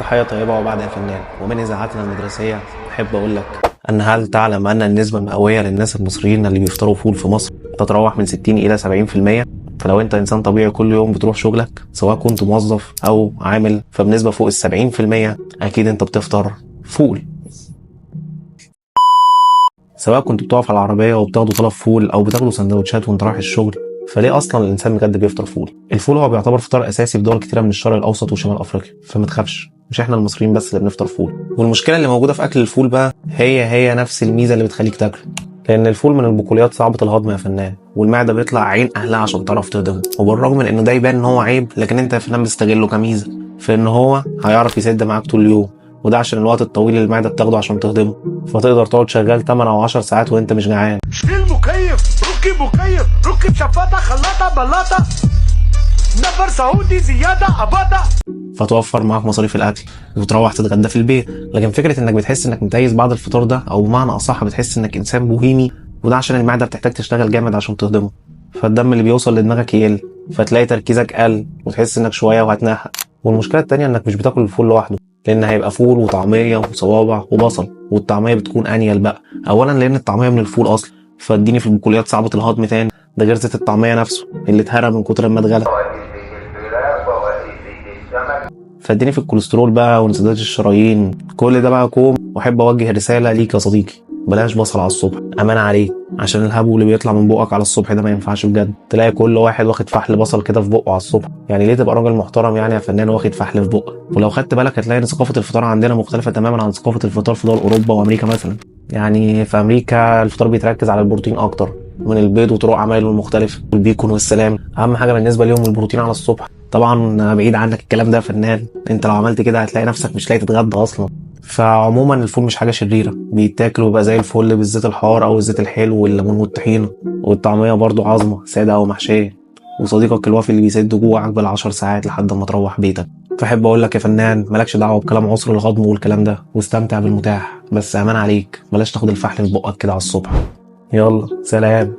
تحية طيبة وبعد يا فنان. ومن إذاعتنا المدرسية أحب أقول لك أن هل تعلم أن النسبة المئوية للناس المصريين اللي بيفطروا فول في مصر تتراوح من 60 إلى 70%؟ فلو أنت إنسان طبيعي كل يوم بتروح شغلك سواء كنت موظف أو عامل، فبنسبة فوق 70% أكيد أنت بتفطر فول. سواء كنت بتقف على العربية وبتاخدوا طلب فول أو بتاخدوا سندوتشات وأنت رايح الشغل، فليه أصلا الإنسان بجد بيفطر فول؟ الفول هو بيعتبر فطار أساسي في دول كتيرة من الشرق الأوسط وشمال أفريقيا، فما تخافش، مش احنا المصريين بس اللي بنفطر فول. والمشكله اللي موجوده في اكل الفول بقى هي نفس الميزه اللي بتخليك تاكله، لان الفول من البقوليات صعبه الهضم يا فنان، والمعده بيطلع عين اهلها عشان تعرف تهضمه. وبالرغم من انه ده يبان ان هو عيب، لكن انت يا فنان بتستغله كميزه في ان هو هيعرف يسد معاك طول اليوم، وده عشان الوقت الطويل اللي المعده بتاخده عشان تهضمه، فتقدر تقعد شغال 8 او 10 ساعات وانت مش جعان. شيل مكيف، ركب شفاطه خلاطه بلاطه، نفر سعودي زياده اباطه، فتوفر معاك مصاريف الاكل وتروح تتغدى في البيت. لكن فكره انك بتحس انك متيز بعد الفطار ده، او بمعنى اصح بتحس انك انسان بوهيمي، وده عشان المعده بتحتاج تشتغل جامد عشان تهضمه، فالدم اللي بيوصل لدماغك يقل، فتلاقي تركيزك قل وتحس انك شويه وهتنهق. والمشكله التانيه انك مش بتاكل الفول لوحده، لان هيبقى فول وطعميه وصوابع وبصل، والطعميه بتكون انيل بقى، اولا لان الطعميه من الفول اصلا، فاديني في البقوليات صعبه الهضم تاني، ده غير زيت الطعميه نفسه اللي اتهرى من كتر ما اتغلى، فاديني في الكوليسترول بقى وانسداد الشرايين، كل ده بقى كوم. واحب اوجه رساله ليك يا صديقي، بلاش بصل على الصبح، امان عليك، عشان الهبو اللي بيطلع من بقك على الصبح ده ما ينفعش بجد. تلاقي كل واحد واخد فحل بصل كده في بقه على الصبح، يعني ليه تبقى راجل محترم يعني يا فنان واخد فحل في بقك؟ ولو خدت بالك هتلاقي ان ثقافه الفطار عندنا مختلفه تماما عن ثقافه الفطار في دول اوروبا وامريكا مثلا. يعني في امريكا الفطار بيتركز على البروتين اكتر من البيض وطرق عمايله المختلفه والبيكون والسلام، اهم حاجه بالنسبه ليهم البروتين على الصبح. طبعا بعيد عنك الكلام ده يا فنان، انت لو عملت كده هتلاقي نفسك مش لاقي تتغدى اصلا. فعموما الفول مش حاجه شريره، بيتاكل ويبقى زي الفل بالزيت الحار او الزيت الحلو والليمون والطحينه، والطعميه برضو عظمه ساده او محشيه، وصديقك الوفي اللي بيسد جوعك بالعشر ساعات لحد ما تروح بيتك. فاحب اقول لك يا فنان، مالكش دعوه بكلام عسر الهضم والكلام ده، واستمتع بالمتاح، بس امان عليك بلاش تاخد الفحل في بقك كده على الصبح. يلا سلام.